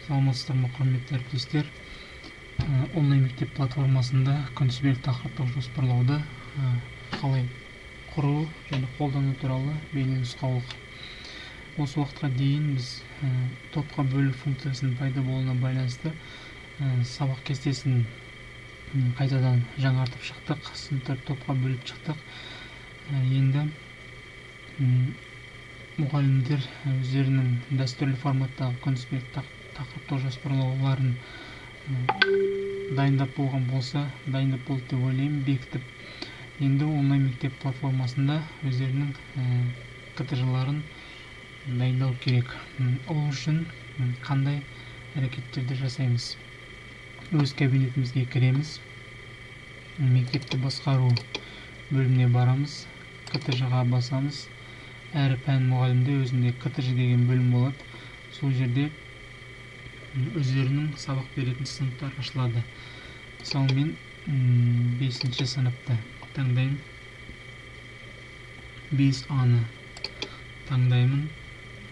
Саламатсыздар ма, құрметті әріптестер. Онлайн мектеп платформасында күнтізбелік тақырыптық жоспарлауды қалай құру және қолдану туралы бейненұсқаулық. Осы уақытқа дейін біз топқа бөлу функциясының пайда болуына байланысты сабақ кестесін қайтадан жаңартып шықтық, сыныптар топқа бөліп шықтық. Енді мұғалімдер өздерінің дәстүрлі форматтағы күнтізбелік тақырыптық жоспарлауларын дайындап болған болса, дайындап болды деп ойлаймын, бекітіп. Енді онлайн мектеп платформасында өздерінің КТЖ-ларын дайындау керек. Ол үшін қандай әрекеттерді жасаймыз? Өз кабинетімізге кіреміз, мектепті басқару бөліміне барамыз, КТЖ-ға басамыз. Әр пән мұғалімде өзінде КТЖ деген бөлім болады. Сол жерде өздерінің сабақ беретін сыныптар ашылады. Мысалы, мен 5-ші сыныпты таңдаймын. 5А-ны таңдаймын.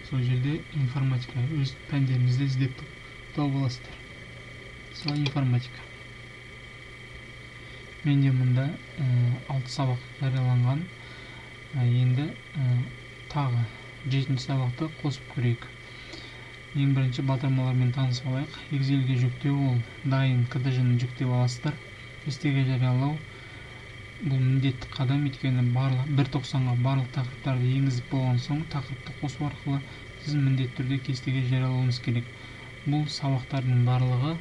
Сол жерде информатика, өз пәндеріңізді іздеп тауып аласыздар. Мысалы, информатика. Менде мұнда 6 сабақ жарияланған. Енді тағы 7-ші сабақты қосып көрейік. Ең бірінші батырмалармен танысып алайық. Excel-ге жүктеу, ол дайын КТЖ-ны жүктеп аласыздар. Кестеге жариялау бұл міндетті қадам, өйткені бір тоқсанға барлық тақырыптарды енгізіп болған соң, тақырыпты қосу арқылы сіз міндетті түрде кестеге жариялауыңыз керек. Бұл сабақтардың барлығы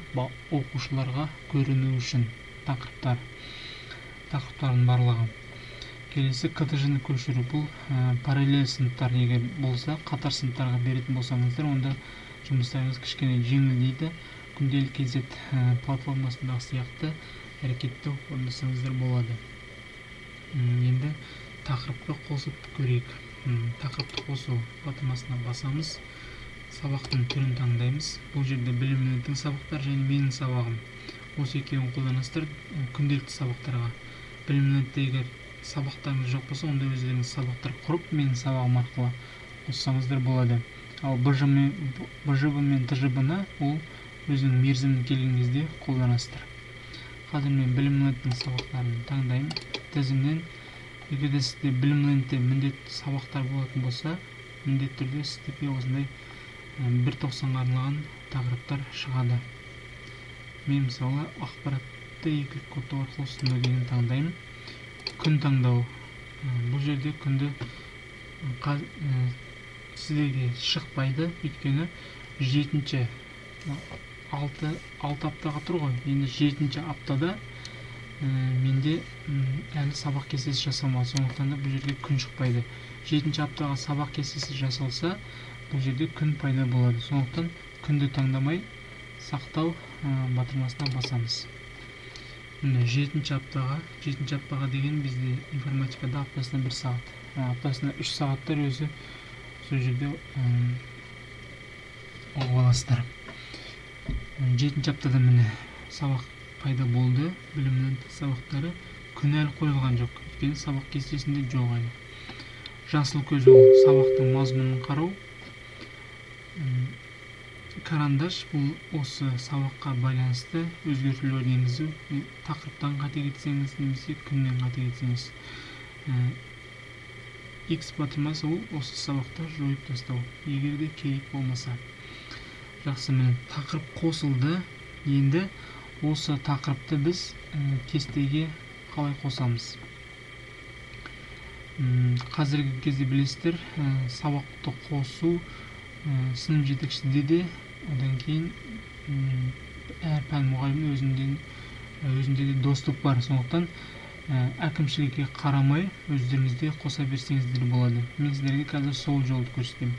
оқушыларға көріну үшін тақырыптардың барлығы. Келесі КТЖ-ны көшіру. Бұл параллель сыныптар егер болса, қатар сыныптарға беретін болсаңыздар, онда жұмыстарыңыз кішкене жеңілдейді. Күнделік кезет платформасындағы сияқты әрекетті орындасаңыздар болады. Енді тақырыпты қосып көрейік. Тақырыпты қосу платформасына басамыз. Сабақтың түрін таңдаймыз. Бұл жерде білімнің сабақтар және менің сабағым. Осы екеуін қолданасыздар күнделікті сабақтарға. Білімнің егер сабақтарыңыз жоқ болса, онда өздеріңіз сабақтар құрып, менің сабағым арқылы қоссаңыздар болады. Ал БЖБ мен ТЖБ-ны ол өзінің мерзімін келген кезде қолданасыздар. Қазір мен білімнің сабақтарын таңдаймын. Тізімнен, егер де сізде білімнің міндетті сабақтар болатын болса, міндетті түрде сізде осындай бір тоқсанға арналған тақырыптар шығады. Мен мысалы ақпаратты екілік кодтау арқылы ұсыну деген таңдаймын. Күн таңдау. Бұл жерде күнді сіздерге шықпайды, өйткені 7-ші 6 аптаға тұр ғой. Енді 7-ші аптада менде әлі сабақ кестесі жасалмады, сондықтан да бұл жерде күн шықпайды. 7-ші аптаға сабақ кестесі жасалса, бұл жерде күн пайда болады. Сондықтан күнді таңдамай сақтау батырмасына басамыз. 7-ші аптаға деген бізде информатикада аптасына 1 сағат. Аптасына 3 сағаттар өзі сол жерде оқып аласыздар. 7-ші аптада міне сабақ пайда болды. Білімнің сабақтары күн әлі қойылған жоқ. Өйткені сабақ кестесінде жоқ әлі. Жасыл көз ол сабақтың мазмұнын қарау. Карандаш бұл осы сабаққа байланысты өзгертулер енгізу. Тақырыптан қате кетсеңіз, немесе күннен қате кетсеңіз. X батырмасы ол осы сабақта жойып тастау, егер де керек болмаса. Жақсы, міне тақырып қосылды. Енді осы тақырыпты біз кестеге қалай қосамыз? Қазіргі кезде білесіздер, сабақты қосу сынып жетекшіде де, одан кейін әр пән мұғалімнің өзінде де доступ бар. Сондықтан әкімшілікке қарамай өздеріңізде қоса берсеңіздер болады. Мен сіздерге қазір сол жолды көрсетемін.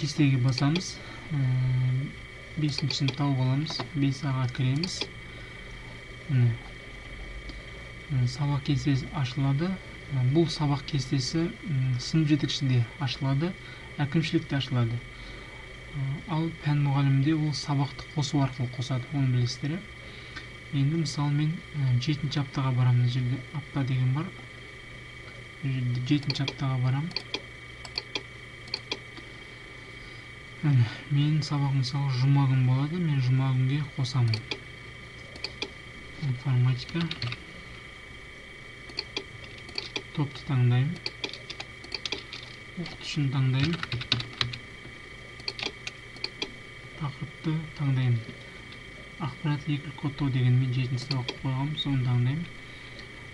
Кестеге басамыз. 5-шіні тауып аламыз. 5А-ға кіреміз. Сабақ кестесі ашылады. Бұл сабақ кестесі сынып жетекшіде ашылады, әкімшілікте ашылады. Ал пән мұғалімде ол сабақты қосу арқылы қосады, оны білесіздер. Енді мысалы мен 7-ші аптаға барамын. Жерде апта деген бар. 7-ші аптаға барамын. Мен сабақ мысалы жұма күн болады, мен жұма күнге қосамын. Информатика. Топты таңдаймын. Оқытушыны таңдаймын. Тақырыпты таңдаймын. Ақпарат екілік кодтау деген мен 7-ші сабақ қойғам, соны таңдаймын.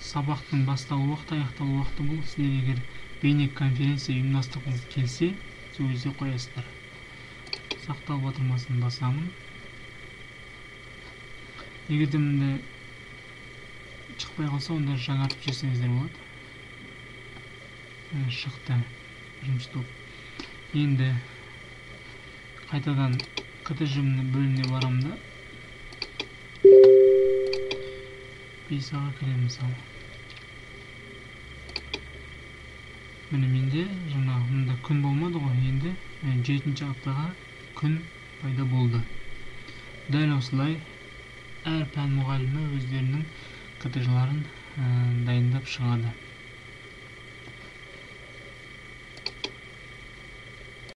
Сабақтың басталу уақыты, аяқталу уақыты бұл. Сіздер егер бейне конференция ұйымдастырғыңыз келсе, сол кезде қоясыздар. Сақтау батырмасын басамын. Егер де мында шықпай қалса, онда жаңартып жіберсеңіздер болады. Шықты. Бірінші топ. Енді қайтадан КТЖ бөліміне барамын да. Пейсаға кіремін мысалы. Міне менде жаңағы мұнда күн болмады ғой, енді 7-ші аптаға күн пайда болды. Дәл осылай әр пән мұғалімі өздерінің КТЖ-ларын дайындап шығады.